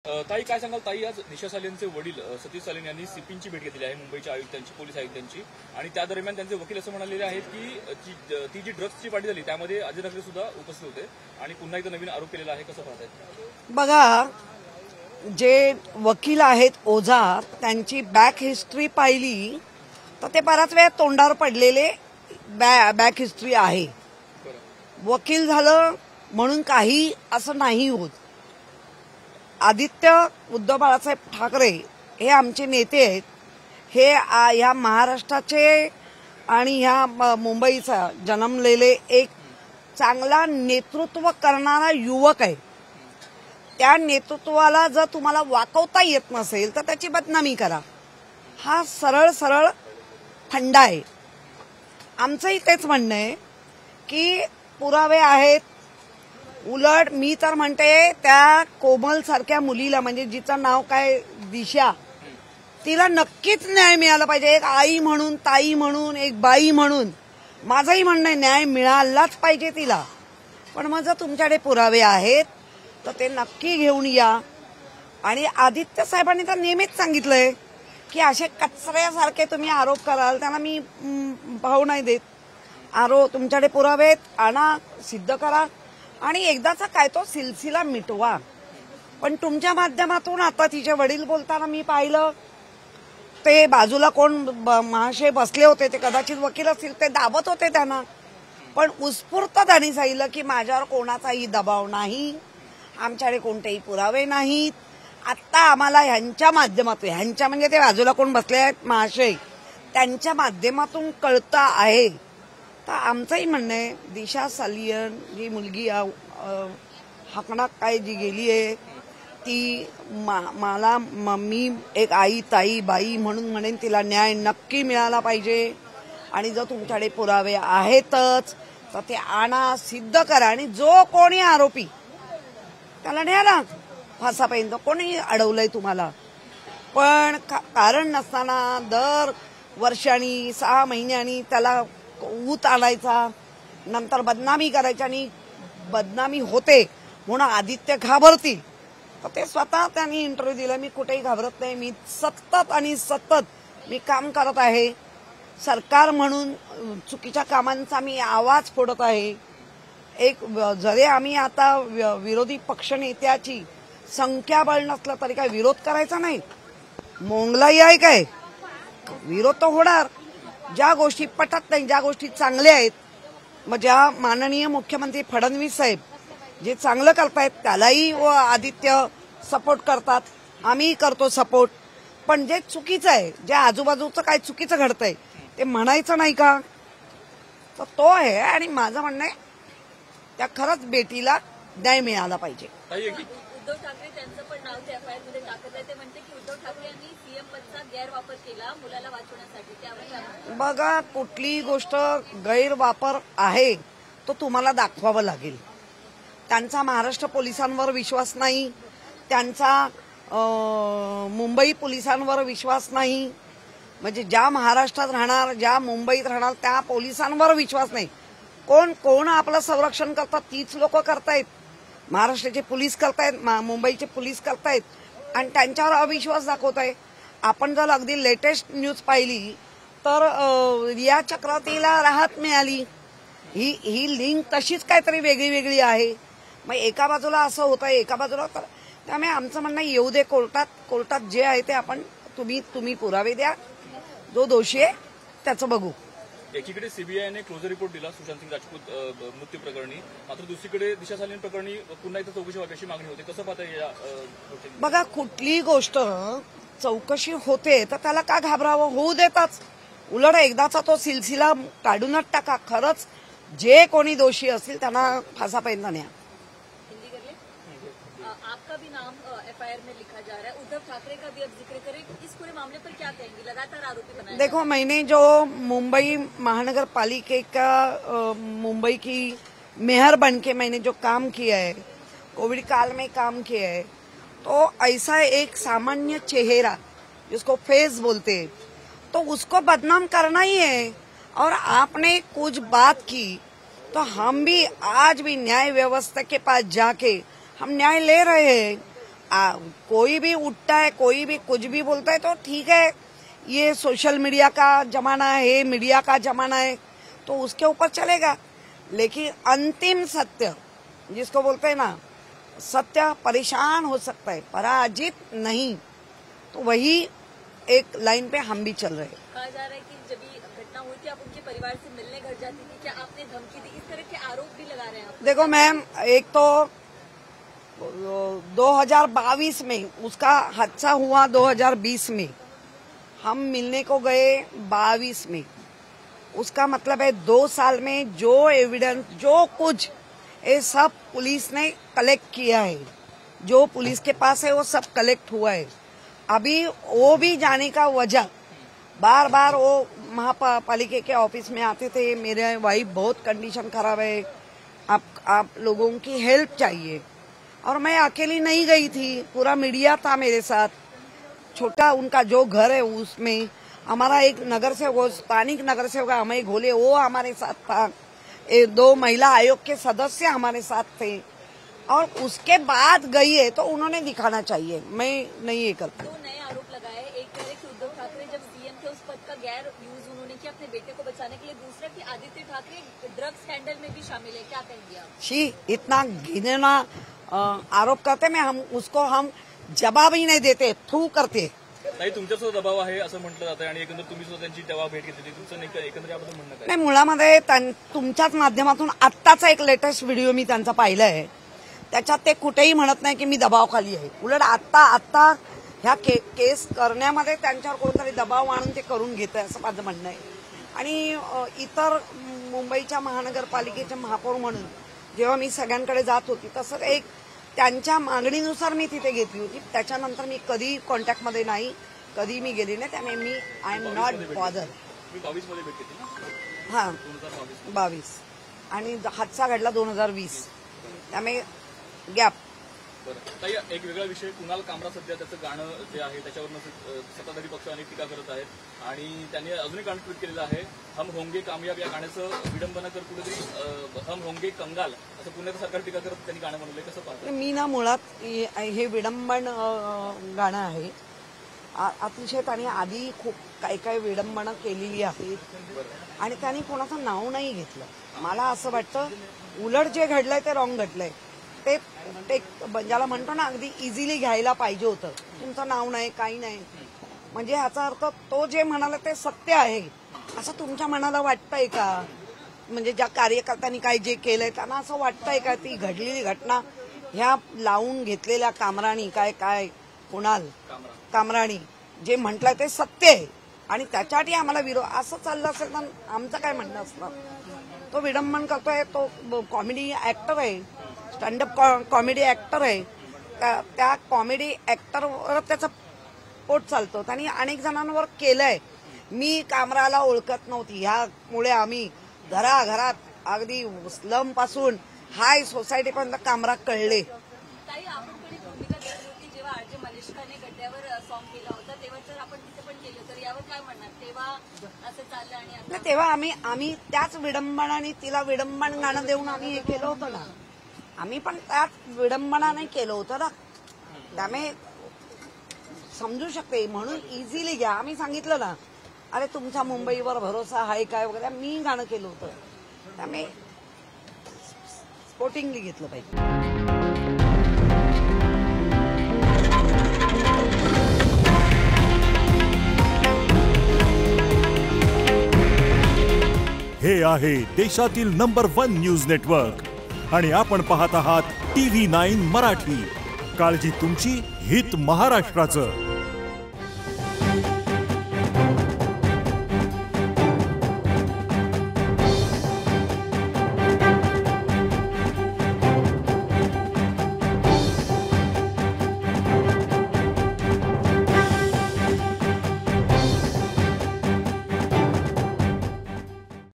ताई काय सांगाल ताई, आज दिशा सालेंचे वडील सतीश सालेन यांनी सीपींची भेट घेतली आहे मुंबईच्या आयुक्तांची, पोलीस आयुक्तांची, आणि त्या दरम्यान त्यांचे वकील असं म्हणालेले आहेत की ती जी ड्रग्सची पार्टी झाली त्यामध्ये अजय नकरे सुद्धा उपस्थित होते आणि पुन्हा एकदा नवीन आरोप केलेला आहे. कसं पाहताय? बघा, जे वकील आहेत ओझा, त्यांची बॅक हिस्ट्री पाहिली तर ते बराच वेळ तोंडावर पडलेले बॅक हिस्ट्री आहे. वकील झालं म्हणून काही असं नाही होत. आदित्य उद्धव बाळासाहेब ठाकरे हे आमचे नेते आहेत. हे ह्या महाराष्ट्राचे आणि ह्या मुंबईचा जन्मलेले एक चांगला नेतृत्व करणारा युवक आहे. त्या नेतृत्वाला जर तुम्हाला वाकवता येत नसेल तर त्याची बदनामी करा. हा सरळ सरळ फंडा आहे. आमचंही तेच म्हणणं आहे की पुरावे आहेत. उलट मी तर म्हणते त्या कोमल सारख्या मुलीला, म्हणजे जिचं नाव काय दिशा, तिला नक्कीच न्याय मिळाला पाहिजे. एक आई म्हणून, ताई म्हणून, एक बाई म्हणून माझंही म्हणणं आहे न्याय मिळालाच पाहिजे तिला. पण मग जर तुमच्याकडे पुरावे आहेत तर ते नक्की घेऊन या. आणि आदित्य साहेबांनी तर नेहमीच सांगितलंय की असे कचऱ्यासारखे तुम्ही आरोप कराल त्यांना मी भाव नाही देत. तुमच्याकडे पुरावे आहेत, आणा, सिद्ध करा आणि एकदाचा काय तो सिलसिला मिटवा. पण तुमच्या माध्यमातून आता तिचे वडील बोलताना मी पाहिलं, ते बाजूला कोण महाशय बसले होते, ते कदाचित वकील असतील, ते दाबत होते त्यांना. पण उत्स्फूर्त त्यांनी सांगितलं की माझ्यावर कोणाचाही दबाव नाही, आमच्याकडे कोणतेही पुरावे नाहीत. आत्ता आम्हाला ह्यांच्या माध्यमातून, ह्यांच्या म्हणजे ते बाजूला कोण बसले आहेत महाशय, त्यांच्या माध्यमातून कळतं आहे. तर आमचंही म्हणणं आहे दिशा सालियन जी मुलगी हाकणात काय जी गेली आहे ती मी एक आई, ताई, बाई म्हणून म्हणेन तिला न्याय नक्की मिळाला पाहिजे. आणि जर तुमच्याकडे पुरावे आहेतच तर ते आणा, सिद्ध करा. आणि जो कोणी आरोपी त्याला न्या ना फासापर्यंत. कोणी अडवलंय तुम्हाला? पण कारण नसताना दर वर्षांनी 6 महिन्यांनी त्याला ऊत आणायचा, नंतर बदनामी करायची, आणि बदनामी होते म्हणून आदित्य घाबरतील. तर ते स्वतः त्यांनी इंटरव्ह्यू दिला, मी कुठेही घाबरत नाही, मी सतत मी काम करत आहे. सरकार म्हणून चुकीच्या कामांचा मी आवाज फोडत आहे. जरी आम्ही आता विरोधी पक्षनेत्याची संख्याबळ नसलं तरी काय विरोध करायचा नाही? मोंगलाई आहे काय? विरोध तर होणार. ज्या गोष्टी पटत नाही, ज्या गोष्टी चांगल्या आहेत, मग ज्या माननीय मुख्यमंत्री फडणवीस साहेब जे चांगलं करतायत त्यालाही आदित्य सपोर्ट करतात, आम्ही करतो सपोर्ट. पण जे चुकीचं आहे, जे आजूबाजूचं काय चुकीचं घडतंय ते म्हणायचं नाही का? तर तो आहे. आणि माझं म्हणणं आहे त्या खरंच बेटीला न्याय मिळाला पाहिजे. उद्धव ठाकरे त्यांचं पण नाव त्या एफआयआर मध्ये टाकत आहे. ते म्हणते की उद्धव ठाकरे यांनी सीएम पदचा गैरवापर केला मुलाला वाचवण्यासाठी. त्यावर बघा, कुठलीही गोष्ट गैरवापर आहे तो तुम्हाला दाखवावं लागेल. त्यांचा महाराष्ट्र पोलिसांवर विश्वास नाही, त्यांचा मुंबई पोलिसांवर विश्वास नाही, म्हणजे ज्या महाराष्ट्रात राहणार, ज्या मुंबईत राहणार त्या पोलिसांवर विश्वास नाही. कोण आपलं संरक्षण करतात? तीच लोक करतायत. महाराष्ट्राचे पोलीस करतायत, मुंबईचे पोलीस करतायत, आणि त्यांच्यावर अविश्वास दाखवताय. आपण जर अगदी लेटेस्ट न्यूज पाहिली तर रिया चक्रवर्तीला राहत मिळाली. ही लिंक तशीच काहीतरी वेगळी आहे. मग एका बाजूला असं होतं, एका बाजूला. त्यामुळे आमचं म्हणणं येऊ दे कोर्टात जे आहे ते आपण तुम्ही पुरावे द्या. जो दोषी आहे त्याचं बघू. एकीकडे सीबीआयने क्लोजर रिपोर्ट दिला सुशांत सिंग राजपूत मृत्यू प्रकरणी, मात्र दुसरीकडे दिशा सालेन प्रकरणी पुन्हा एकदा चौकशी व्हावी अशी मागणी होते. कसं पाहताय या? बघा, कुठलीही गोष्ट चौकशी होते तर त्याला का घाबरावं? होऊ देताच. उलट एकदाचा तो सिलसिला काढूनच टाका. खरंच जे कोणी दोषी असतील त्यांना फासापर्यंत न्या. आपका भी नाम एफआईआर में लिखा जा रहा है, उद्धव ठाकरे का भी अब जिक्र करें, इस पूरे मामले पर क्या कहेंगे? लगातार आरोपी बनाए। देखो, मैंने जो मुंबई महानगर पालिका का मुंबई की मेयर बन के मैंने जो काम किया है, कोविड काल में काम किया है, तो ऐसा एक सामान्य चेहरा जिसको फेस बोलते हैं, तो उसको बदनाम करना ही है. और आपने कुछ बात की तो हम भी आज भी न्याय व्यवस्था के पास जाके हम न्याय ले रहे हैं. कोई भी उठता है, कोई भी कुछ भी बोलता है तो ठीक है, ये सोशल मीडिया का जमाना है, मीडिया का जमाना है, तो उसके ऊपर चलेगा। लेकिन अंतिम सत्य जिसको बोलते हैं ना, सत्य परेशान हो सकता है, पराजित नहीं, तो वही एक लाइन पे हम भी चल रहे हैं। कहा जा रहा है कि जब ये घटना हुई थी आप उनके परिवार से मिलने घर जाती थी, क्या आपने धमकी दी? इस तरह के आरोप भी लगा रहे हैं आप। देखो मैम, एक तो 2022 में उसका हादसा हुआ, 2020 में हम मिलने को गए 22 में, उसका मतलब है 2 साल में जो एविडेंस, जो कुछ ये सब पुलिस ने कलेक्ट किया है, जो पुलिस के पास है वो सब कलेक्ट हुआ है। अभी वो भी जाने का वजह, बार बार वो महापालिका के ऑफिस में आते थे, मेरे वाइफ बहुत कंडीशन खराब है, आप लोगों की हेल्प चाहिए, और मैं अकेली नहीं गई थी, पूरा मीडिया था मेरे साथ। छोटा उनका जो घर है उसमें हमारा एक नगर सेवक, वो स्थानिक नगर सेवक अमय घोले, वो हमारे साथ था, 2 महिला आयोग के सदस्य हमारे साथ थे, और उसके बाद गई है तो उन्होंने दिखाना चाहिए, मैं नहीं ये करती। 2 नए आरोप लगाए, एक कह रहे कि उद्धव ठाकरे जब सीएम थे उस पद का गैर यूज उन्होंने किया अपने बेटे को बचाने के लिए, दूसरा कि आदित्य ठाकरे ड्रग्स स्कैंडल में भी शामिल है, क्या कहेंगे आप? शी इतना घिनौना आरोप करते, मैं हम उसको हम जवाब ही नहीं देते, थू करते। ताई, तुमच्यासुद्धा दबाव आहे असं म्हटलं जातं आणि एकंदर तुम्ही सुद्धा त्यांची तेव्हा भेट घेतली, तुमचं एकंदर याबद्दल म्हणणं काय? नाही, मुळामध्ये तुमच्याच माध्यमातून आत्ताचा एक लेटेस्ट व्हिडिओ मी त्यांचा पाहिला आहे, त्याच्यात ते कुठेही म्हणत नाही की मी दबावाखाली आहे, उलट आत्ता ह्या केस करण्यामध्ये त्यांच्यावर कोणतरी दबाव आणून ते करून घेत आहे असं माझं म्हणणं आहे। आणि इतर मुंबईच्या महानगरपालिकेचे महापौर म्हणून जेव्हा मी सगळ्यांकडे जात होती, तसं एक त्यांच्या मागणीनुसार मी तिथे घेतली होती, त्याच्यानंतर मी कधी कॉन्टॅक्टमध्ये नाही, कधी मी गेली नाही, त्यामुळे मी आय एम नॉट बॉदर। 22 मध्ये भेट घेतली ना? हां, 2022 22 आणि हादसा घडला 2020, त्यामुळे गॅप। बरं ताई, एक वेगळा विषय, कुणाल कामरा सध्या त्याचं गाणं जे आहे त्याच्यावरनं सत्ताधारी पक्ष अनेक टीका करत आहेत, आणि त्यांनी अजून एक गाणं ट्विट केलेलं आहे, हम होंगे कामयाब, या गाण्याचं विडंबना कर कुठेतरी हम होंगे कंगाल असं पुण्याचं सरकार टीका करत त्यांनी गाणं बनवलंय, कसं पाहतं? मी ना मुळात हे विडंबन गाणं आहे, अतिशय त्यांनी आधी खूप काही विडंबना केलेली आहे आणि त्यांनी कोणाचं नाव नाही घेतलं। मला असं वाटतं उलट जे घडलंय ते रॉंग घडलंय, ते ज्याला म्हणतो ना अगदी इझिली घ्यायला पाहिजे होतं, तुमचं नाव नाही, काही नाही, म्हणजे ह्याचा अर्थ तो जे म्हणाला ते सत्य आहे असं तुमच्या मनाला वाटतंय का? म्हणजे ज्या कार्यकर्त्यांनी काय जे केलंय त्यांना असं वाटतंय का ती घडलेली घटना ह्या लावून घेतलेल्या कामराणी काय कुणाल कामराणी जे म्हटलंय ते सत्य आहे आणि त्याच्यासाठी आम्हाला विरोध, असं चाललं असेल तर आमचं काय म्हणणं असणार? तो विडंबन करतोय, तो कॉमेडी ऍक्टर आहे, स्टँडअप कॉमेडी ऍक्टर आहे, त्या कॉमेडी ऍक्टरवर त्याचं पोट चालतं, त्यांनी अनेक जणांवर केलंय। मी कामराला ओळखत नव्हती, ह्यामुळे आम्ही घराघरात अगदी स्लम पासून हाय सोसायटी पर्यंत कामरा कळले। ताई, आपण पण एक भूमिका घेतली होती जेव्हा आरजे मलिष्काने गड्ड्यावर सॉन्ग केला होता, तेव्हा जर आपण तिथे पण केलं तर यावर काय म्हणणार? तेव्हा असं चाललं आणि आता तेव्हा आम्ही त्याच विडंबनाने तिला विडंबन गाणं देऊन आम्ही हे केलं होतं ना, आम्ही पण त्याच विडंबनाने केलं होतं ना, त्यामुळे समजू शकते, म्हणून इझिली घ्या। आम्ही सांगितलं ना, अरे तुमचा मुंबईवर भरोसा आहे काय वगैरे, मी गाणं केलं होतं, त्यामुळे स्पोर्टिंगली घेतलं पाहिजे। हे आहे देशातील नंबर 1 न्यूज नेटवर्क आणि आपण पाहत आहात TV9 मराठी। काळजी तुमची, हित महाराष्ट्राचं।